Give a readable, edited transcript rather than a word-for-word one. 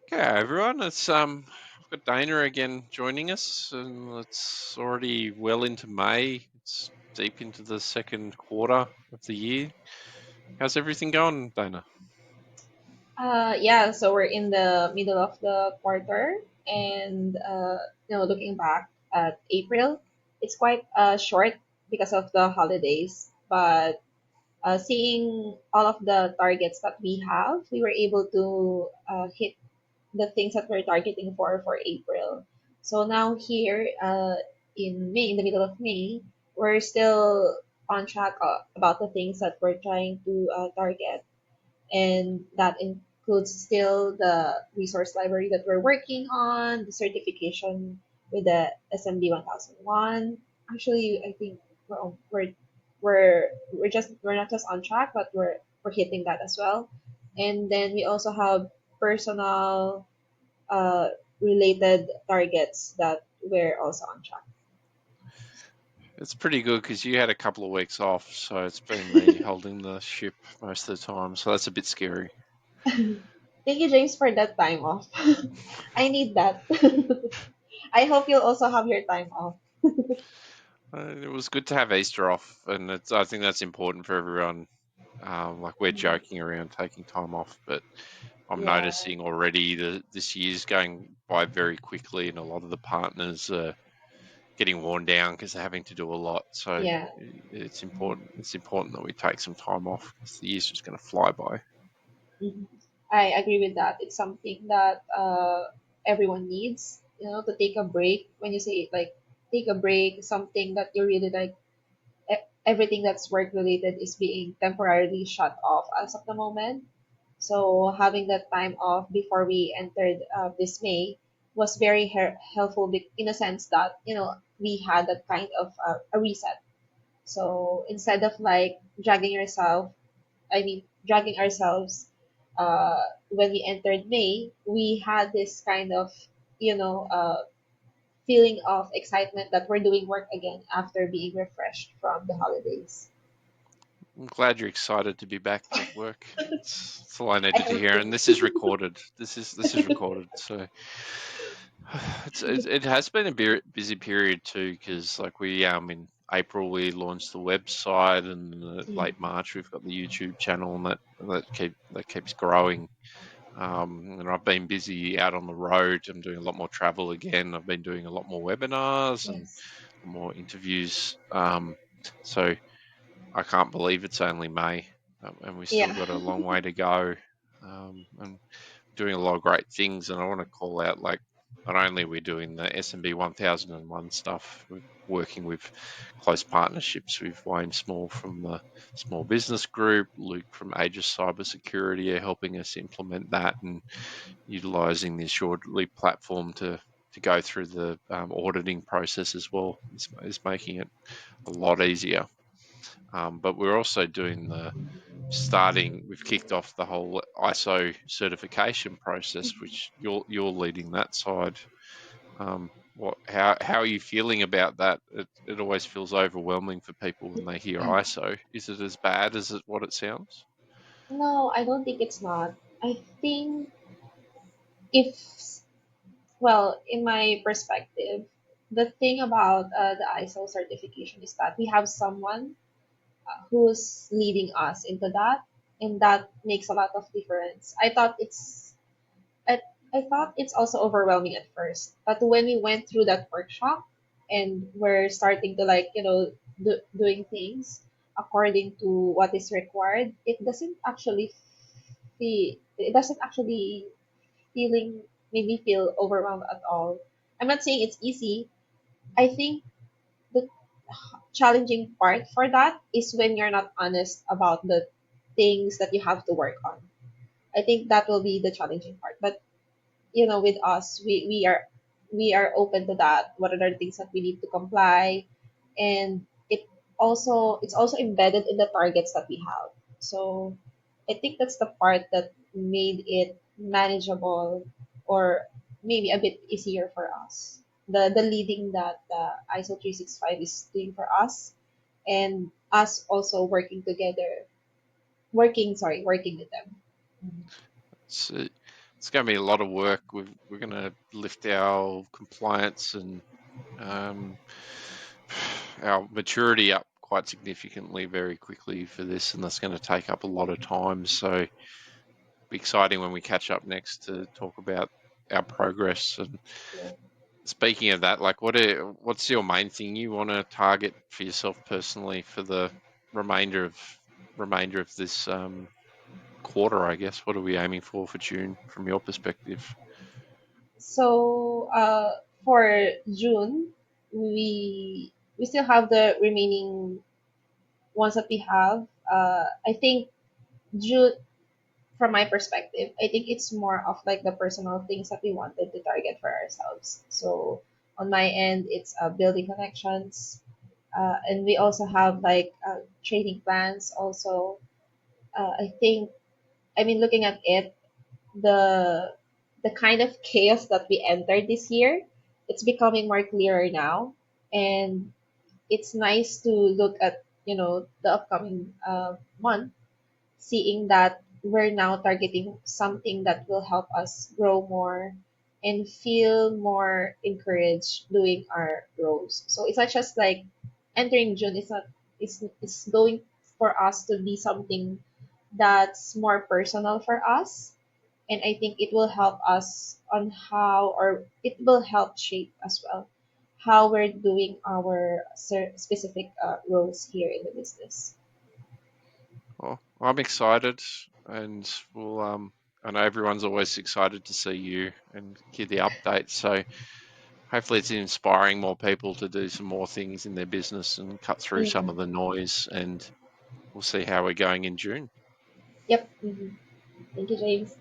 Okay, everyone. We've got Dana again joining us, and it's already well into May. It's deep into the second quarter of the year. How's everything going, Dana? Yeah, so we're in the middle of the quarter, and looking back at April, it's quite short because of the holidays. But seeing all of the targets that we have, we were able to hit the things that we're targeting for April. So now here in May, in the middle of May, we're still on track about the things that we're trying to target, and that includes still the resource library that we're working on, the certification with the SMB 1001. Actually, I think we're not just on track, but we're hitting that as well. And then we also have personal uh, related targets that we're also on track. It's pretty good because you had a couple of weeks off, so it's been me holding the ship most of the time. So that's a bit scary. Thank you, James, for that time off. I need that. I hope you'll also have your time off. It was good to have Easter off, and I think that's important for everyone. Like we're joking around taking time off, but I'm Yeah, noticing already that this year's going by very quickly, and a lot of the partners are getting worn down because they're having to do a lot. So yeah. it's important. It's important that we take some time off because the year's just going to fly by. Mhm. I agree with that. It's something that everyone needs, to take a break. When you say like take a break, something that you really like, everything that's work related is being temporarily shut off as of the moment. So having that time off before we entered this May was very helpful in a sense that we had that kind of a reset. So instead of like dragging ourselves when we entered May, we had this kind of, feeling of excitement that we're doing work again after being refreshed from the holidays. I'm glad you're excited to be back at work. It's all I I needed to hope hear, and to. this is recorded. This is recorded, so it has been a busy period too. Because like we in April we launched the website, and late March we've got the YouTube channel, and that keeps growing. And I've been busy out on the road. I'm doing a lot more travel again. I've been doing a lot more webinars and Yes. more interviews. So I can't believe it's only May, and we've still Yeah. got a long way to go. And doing a lot of great things. And I want to call out like not only are we doing the SMB 1001 stuff, we're working with close partnerships with Wayne Small from the Small Business Group, Luke from Aegis Cybersecurity are helping us implement that and utilizing the Assuredly platform to go through the auditing process as well is making it a lot easier. But we're also doing we've kicked off the whole ISO certification process, which you're leading that side. How are you feeling about that? It always feels overwhelming for people when they hear ISO. Is it as bad as what it sounds? No, I don't think it's not. I think if, well, in my perspective, the thing about the ISO certification is that we have someone who's leading us into that, and that makes a lot of difference. I, I thought it's also overwhelming at first, but when we went through that workshop and we're starting to like doing things according to what is required, it doesn't actually feeling make me feel overwhelmed at all. I'm not saying it's easy. I think the challenging part for that is when you're not honest about the things that you have to work on. I think that will be the challenging part. But with us, we are open to that. What are the things that we need to comply, and it's also embedded in the targets that we have. So I think that's the part that made it manageable, or maybe a bit easier for us. The leading that the ISO 365 is doing for us, and us also working with them. Mhm. So it's going to be a lot of work. We're going to lift our compliance and um, our maturity up quite significantly very quickly for this, and that's going to take up a lot of time. So be exciting when we catch up next to talk about our progress. And Yeah. speaking of that, like what's your main thing you want to target for yourself personally for the remainder of remainder of this quarter, I guess? What are we aiming for June from your perspective? So for June, we still have the remaining ones that we have. I think June, from my perspective, I think it's more of like the personal things that we wanted to target for ourselves. So on my end, it's building connections, and we also have like training plans. Also, I think, I mean, looking at it, the the kind of chaos that we entered this year, it's becoming more clearer now, and it's nice to look at the upcoming month, seeing that we're now targeting something that will help us grow more and feel more encouraged doing our roles. So it's not just like entering June. It's not. It's going for us to be something that's more personal for us, and I think it will help us on how, or it will help shape as well how we're doing our specific roles here in the business. Well, I'm excited, and we'll. I know everyone's always excited to see you and hear the updates. So hopefully, it's inspiring more people to do some more things in their business and cut through some Mm-hmm. of the noise. And we'll see how we're going in June. Yep. Mm-hmm. Thank you, James.